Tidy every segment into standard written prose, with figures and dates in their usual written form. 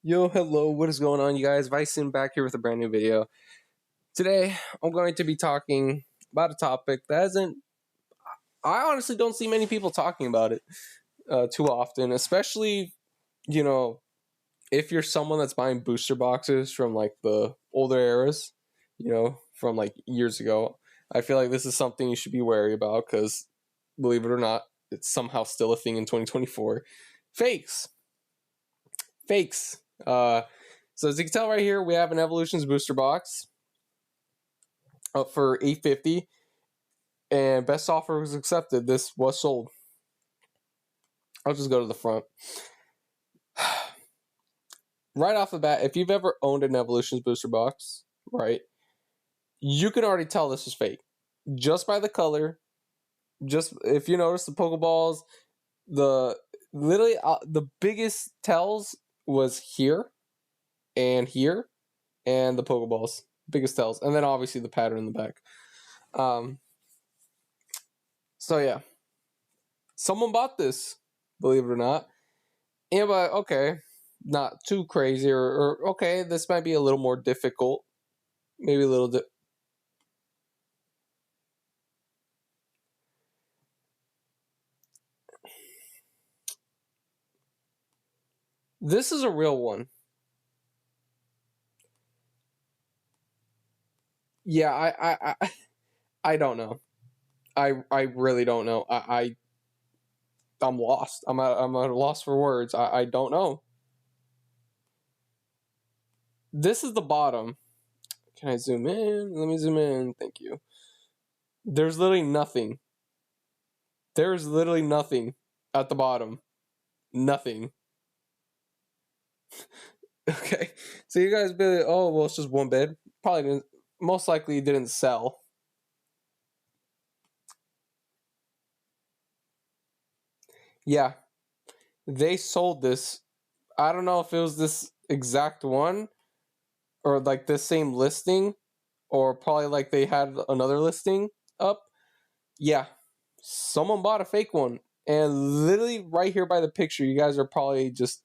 Yo, hello, what is going on, you guys? Vicen back here with a brand new video. Today, I'm going to be talking about a topic that I honestly don't see many people talking about it too often, especially, you know, if you're someone that's buying booster boxes from like the older eras, from like years ago. I feel like this is something you should be wary about because, believe it or not, it's somehow still a thing in 2024. Fakes. Fakes. So as you can tell right here, we have an Evolutions booster box up for $850, and best offer was accepted. This was sold. I'll just go to the front. Right off the bat, if you've ever owned an Evolutions booster box, right, you can already tell this is fake just by the color. Just if you notice the Pokeballs, the biggest tells was here and here, and the Pokeballs biggest tells, and then obviously the pattern in the back. So yeah, someone bought this, believe it or not. And but okay, not too crazy, or okay, this might be a little more difficult, maybe a little bit. This is a real one. Yeah, I don't know. I really don't know. I'm lost. I'm at a loss for words. I don't know. This is the bottom. Can I zoom in? Let me zoom in. Thank you. There's literally nothing. There's literally nothing at the bottom. Nothing. Okay. So you guys be like, oh, well, it's just one bed. Probably didn't, most likely didn't sell. Yeah. They sold this. I don't know if it was this exact one or like this same listing, or probably like they had another listing up. Yeah. Someone bought a fake one. And literally right here by the picture, you guys are probably just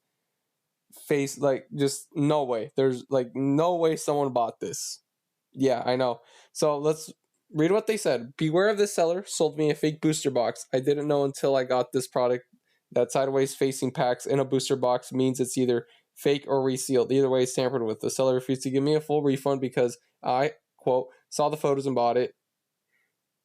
just no way. There's like no way someone bought this. Yeah, I know. So let's read what they said. Beware of this seller. Sold me a fake booster box. I didn't know until I got this product that sideways facing packs in a booster box means it's either fake or resealed. Either way, it's tampered with. The seller refused to give me a full refund because I, quote, saw the photos and bought it.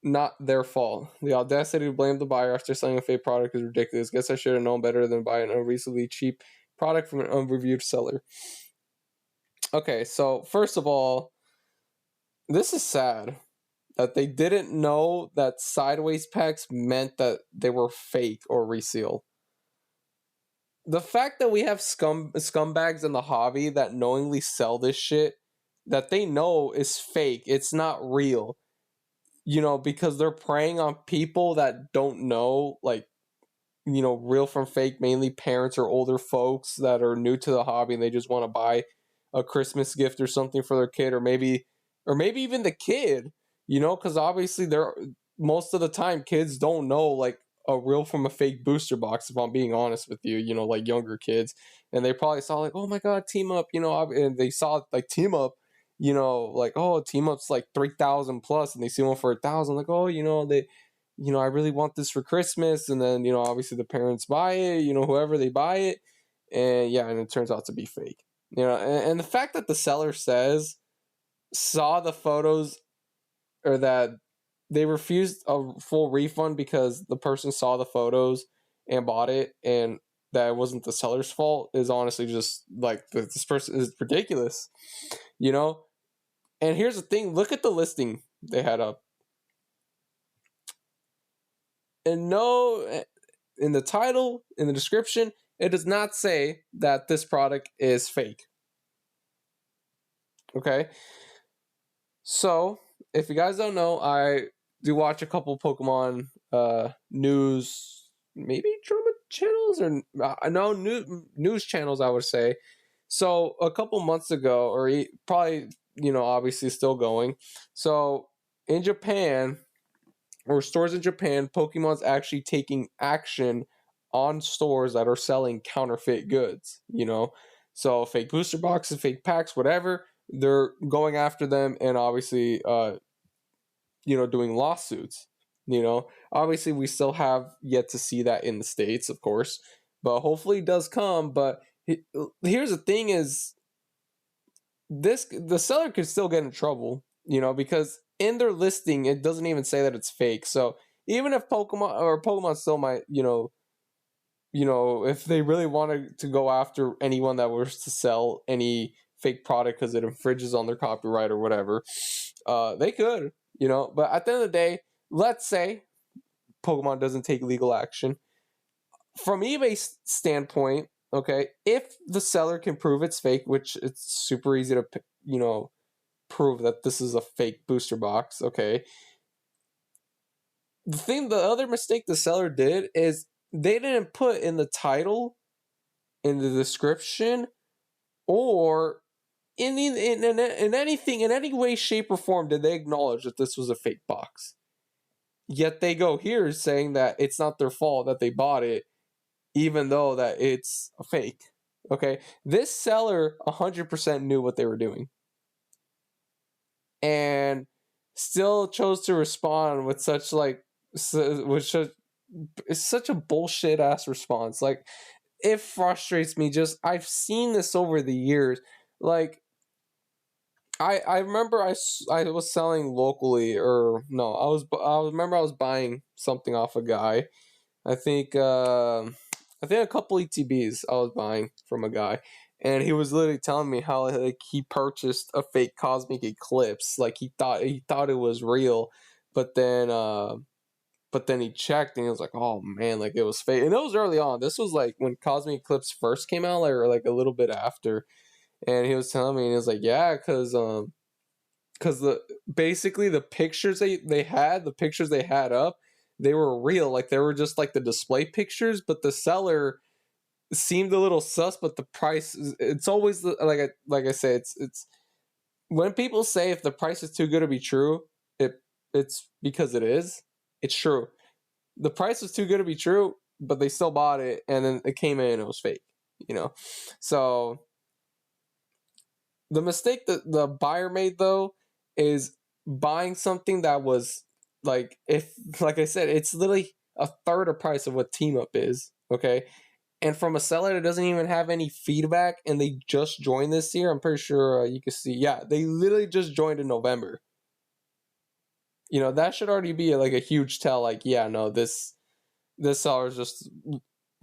Not their fault. The audacity to blame the buyer after selling a fake product is ridiculous. Guess I should have known better than buy an unreasonably cheap product from an unreviewed seller. Okay, so first of all, this is sad that they didn't know that sideways packs meant that they were fake or resealed. The fact that we have scumbags in the hobby that knowingly sell this shit that they know is fake, it's not real. Because they're preying on people that don't know, like, real from fake, mainly parents or older folks that are new to the hobby and they just want to buy a Christmas gift or something for their kid, or maybe even the kid, because obviously most of the time kids don't know like a real from a fake booster box, if I'm being honest with you, like younger kids, and they probably saw like, oh my god, team up, and they saw like team up, like, oh, team up's like 3,000 plus, and they see one for 1,000, like, oh, I really want this for Christmas. And then, obviously the parents buy it, whoever they buy it. And yeah, and it turns out to be fake. And the fact that the seller saw the photos, or that they refused a full refund because the person saw the photos and bought it, and that it wasn't the seller's fault, is honestly just like, this person is ridiculous, And here's the thing, look at the listing they had up. And no, in the title, in the description, it does not say that this product is fake. Okay? So, if you guys don't know, I do watch a couple Pokemon news, maybe drama channels, or no, news channels, I would say. So, a couple months ago, or probably, obviously still going. So, in Japan, or stores in Japan, Pokemon's actually taking action on stores that are selling counterfeit goods, So fake booster boxes, fake packs, whatever, they're going after them, and obviously, doing lawsuits. Obviously, we still have yet to see that in the States, of course, but hopefully it does come. But here's the thing: is the seller could still get in trouble, because in their listing it doesn't even say that it's fake. So even if Pokemon still might, if they really wanted to go after anyone that was to sell any fake product because it infringes on their copyright or whatever, they could, But at the end of the day, let's say Pokemon doesn't take legal action. From eBay's standpoint, okay, if the seller can prove it's fake, which it's super easy to, prove that this is a fake booster box, okay. The other mistake the seller did is they didn't put in the title, in the description, or in anything, in any way, shape, or form, did they acknowledge that this was a fake box. Yet they go here saying that it's not their fault that they bought it, even though that it's a fake. Okay, this seller 100% knew what they were doing, and still chose to respond with such it's such a bullshit ass response. Like, it frustrates me. Just, I've seen this over the years. Like, I remember I was selling locally, or no, I remember I was buying something off a guy. I think a couple ETBs I was buying from a guy, and he was literally telling me how, like, he purchased a fake Cosmic Eclipse. Like, he thought it was real, but then he checked and he was like, "Oh man, like, it was fake." And it was early on. This was like when Cosmic Eclipse first came out, like a little bit after. And he was telling me, and he was like, "Yeah, because basically the pictures the pictures they had up, they were real. Like, they were just like the display pictures, but the seller seemed a little sus. But the price, it's always like I say, it's when people say if the price is too good to be true, it's because it is. It's true. The price was too good to be true, but they still bought it, and then it came in and it was fake. So the mistake that the buyer made, though, is buying something that was, like I said, it's literally a third of price of what Team Up is. Okay, and from a seller that doesn't even have any feedback, and they just joined this year. I'm pretty sure you can see. Yeah, they literally just joined in November. That should already be like a huge tell. Like, yeah, no, this seller is just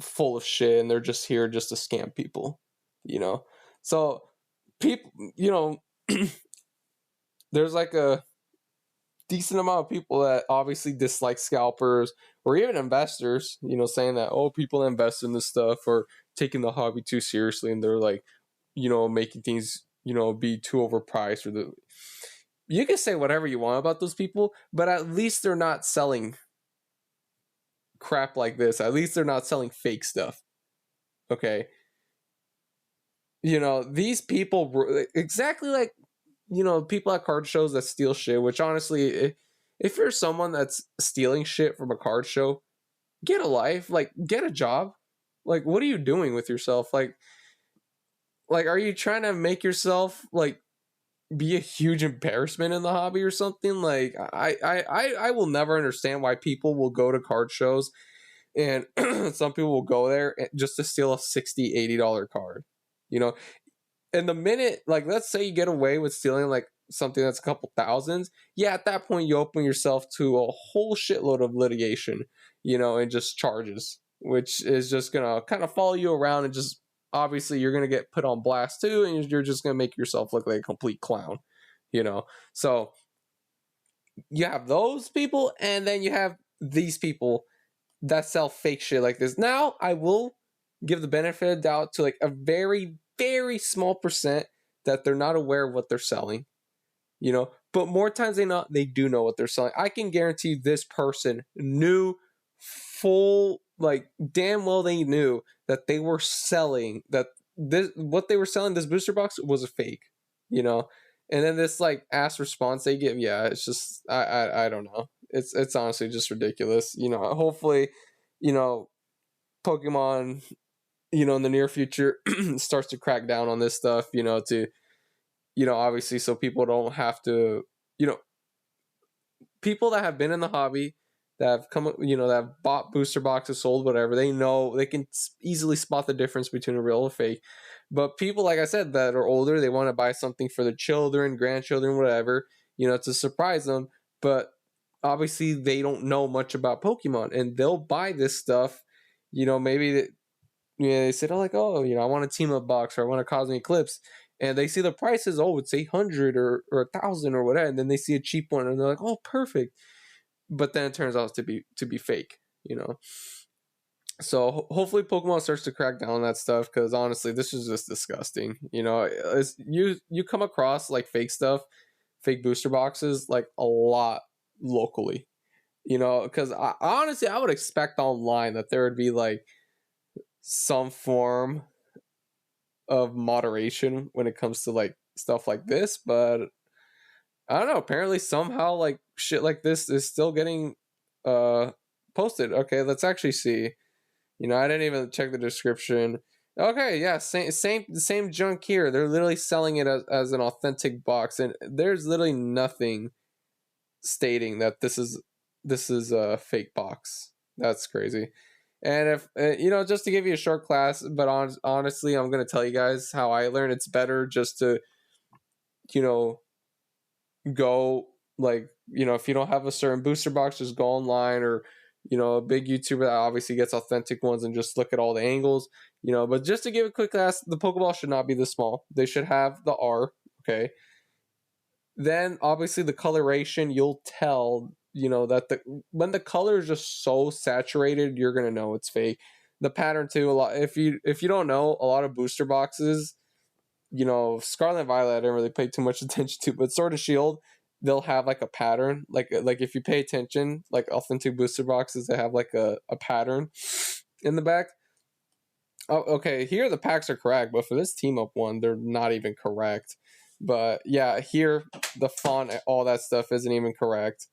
full of shit, and they're just here just to scam people. So people, there's like a decent amount of people that obviously dislike scalpers, or even investors, saying that, oh, people invest in this stuff or taking the hobby too seriously, and they're like, making things, be too overpriced. You can say whatever you want about those people, but at least they're not selling crap like this. At least they're not selling fake stuff. Okay. These people, exactly like, people at card shows that steal shit, which honestly, if you're someone that's stealing shit from a card show, get a life, like, get a job. Like, what are you doing with yourself? Like, are you trying to make yourself, like, be a huge embarrassment in the hobby or something? Like, I will never understand why people will go to card shows, and some people will go there just to steal a $60-$80 card. You know, and the minute, like, let's say you get away with stealing like something that's a couple thousands, yeah, at that point you open yourself to a whole shitload of litigation, and just charges, which is just gonna kind of follow you around, and just, obviously, you're gonna get put on blast too, and you're just gonna make yourself look like a complete clown. So you have those people, and then you have these people that sell fake shit like this. Now, I will give the benefit of the doubt to like a very, very small percent that they're not aware of what they're selling, but more times than not, they do know what they're selling. I can guarantee this person knew full, like, damn well they knew that they were selling, that what they were selling, this booster box, was a fake, and then this, like, ass response they give, yeah, it's just, I don't know. It's honestly just ridiculous. Hopefully, Pokemon in the near future starts to crack down on this stuff, to, obviously, so people don't have to, people that have been in the hobby, that have come, that have bought booster boxes, sold, whatever, they know, they can easily spot the difference between a real and fake. But people, like I said, that are older, they want to buy something for their children, grandchildren, whatever, to surprise them. But obviously, they don't know much about Pokemon, and they'll buy this stuff. Maybe they said, oh, like, oh, I want a team up box, or I want a Cosmic Eclipse, and they see the prices, oh, it's 800 or 1,000 or whatever, and then they see a cheap one, and they're like, oh, perfect. But then it turns out to be fake. So hopefully Pokemon starts to crack down on that stuff, because honestly, this is just disgusting. You come across like fake stuff, fake booster boxes, like a lot locally. Because honestly, I would expect online that there would be like some form of moderation when it comes to like stuff like this, but I don't know, apparently somehow like shit like this is still getting posted. Okay, let's actually see. I didn't even check the description. Okay, yeah, same junk here. They're literally selling it as an authentic box, and there's literally nothing stating that this is a fake box. That's crazy. And if just to give you a short class, but honestly, I'm gonna tell you guys how I learned. It's better just to, you know, go like, if you don't have a certain booster box, just go online, or a big YouTuber that obviously gets authentic ones, and just look at all the angles. But just to give a quick class, the Pokeball should not be this small. They should have the R. Okay. Then obviously the coloration, you'll tell, that when the color is just so saturated, you're gonna know it's fake. The pattern too, a lot, if you don't know, a lot of booster boxes, Scarlet and Violet I didn't really pay too much attention to, but Sword and Shield, they'll have like a pattern, like if you pay attention, like authentic booster boxes, they have like a pattern in the back. Oh, okay, here the packs are correct, but for this team up one, they're not even correct. But yeah, here the font, all that stuff isn't even correct.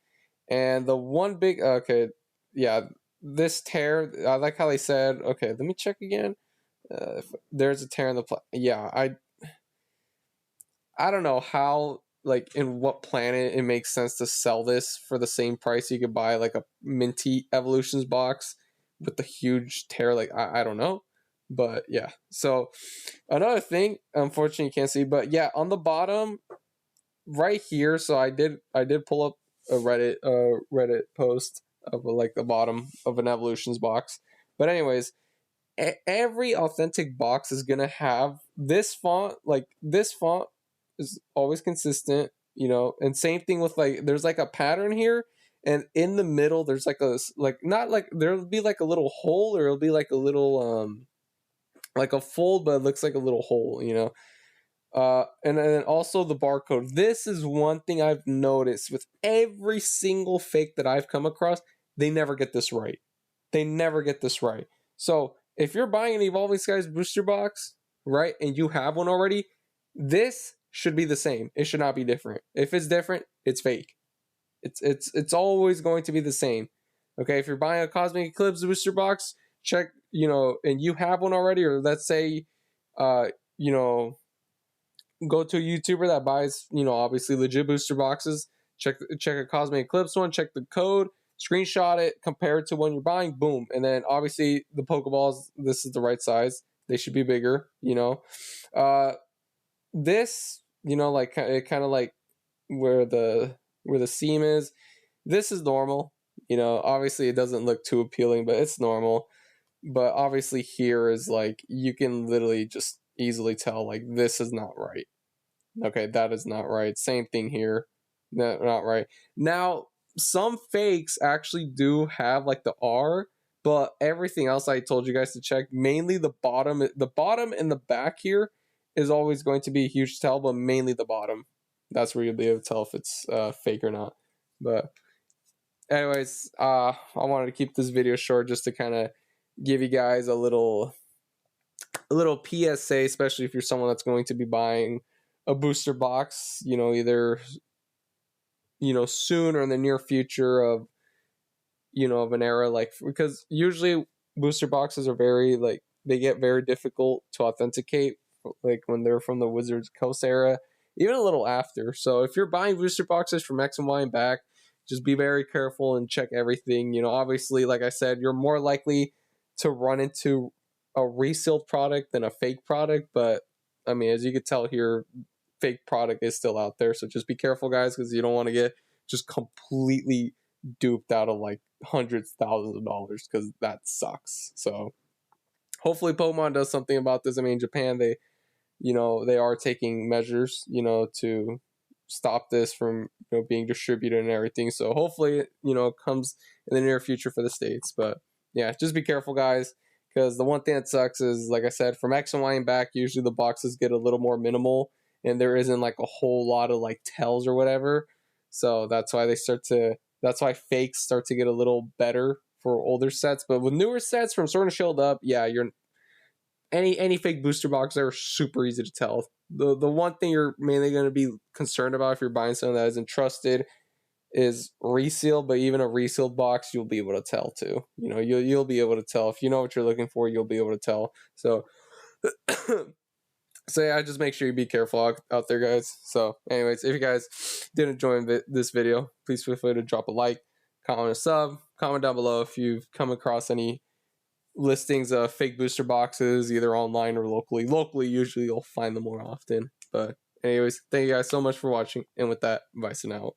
And the one big, okay, yeah, this tear, I like how they said, okay, let me check again. If there's a tear in the yeah, I don't know how, like, in what planet it makes sense to sell this for the same price you could buy like a minty Evolutions box with the huge tear. Like, I don't know, but yeah. So another thing, unfortunately, you can't see, but yeah, on the bottom right here. So I did pull up a Reddit post of like the bottom of an Evolutions box. But anyways, every authentic box is gonna have this font. Like, this font is always consistent, and same thing with, like, there's like a pattern here, and in the middle there's like a, like, not like, there'll be like a little hole, or it'll be like a little like a fold, but it looks like a little hole. And then also the barcode. This is one thing I've noticed with every single fake that I've come across. They never get this right. They never get this right. So if you're buying an Evolving Skies booster box, right, and you have one already, this should be the same. It should not be different. If it's different, it's fake. It's always going to be the same. Okay, if you're buying a Cosmic Eclipse booster box, check, and you have one already, or let's say, uh, you know, go to a YouTuber that buys, obviously legit booster boxes. Check a Cosmic Eclipse one. Check the code. Screenshot it. Compare it to when you're buying. Boom. And then obviously the Pokeballs. This is the right size. They should be bigger. This, like, it kind of like where the seam is. This is normal. Obviously it doesn't look too appealing, but it's normal. But obviously here is like, you can literally just easily tell, like, this is not right. Okay, that is not right. Same thing here. No, not right. Now, some fakes actually do have like the R, but everything else I told you guys to check, mainly the bottom and the back here is always going to be a huge tell, but mainly the bottom. That's where you'll be able to tell if it's fake or not. But anyways, I wanted to keep this video short just to kind of give you guys a little PSA, especially if you're someone that's going to be buying a booster box, either, soon or in the near future of an era, like, because usually booster boxes are very, like, they get very difficult to authenticate, like when they're from the Wizards Coast era, even a little after. So if you're buying booster boxes from X and Y and back, just be very careful and check everything. Obviously, like I said, you're more likely to run into a resealed product than a fake product. But I mean, as you could tell here, fake product is still out there. So just be careful, guys, because you don't want to get just completely duped out of like hundreds, thousands of dollars, because that sucks. So hopefully Pokemon does something about this. I mean, Japan, they are taking measures, to stop this from, being distributed and everything. So hopefully, it comes in the near future for the States. But yeah, just be careful, guys, because the one thing that sucks is, like I said, from X and Y and back, usually the boxes get a little more minimal and there isn't like a whole lot of like tells or whatever. So that's why that's why fakes start to get a little better for older sets. But with newer sets from Sword and Shield up, yeah, you're any fake booster box, they're super easy to tell. The one thing you're mainly going to be concerned about if you're buying something that isn't trusted is resealed, but even a resealed box you'll be able to tell too. You'll be able to tell if you know what you're looking for. You'll be able to tell. So so yeah, just make sure you be careful out there, guys. So anyways, if you guys did enjoy this video, please feel free to drop a like, comment, a sub, comment down below if you've come across any listings of fake booster boxes, either online or locally. Usually you'll find them more often. But anyways, thank you guys so much for watching, and with that, bye for now.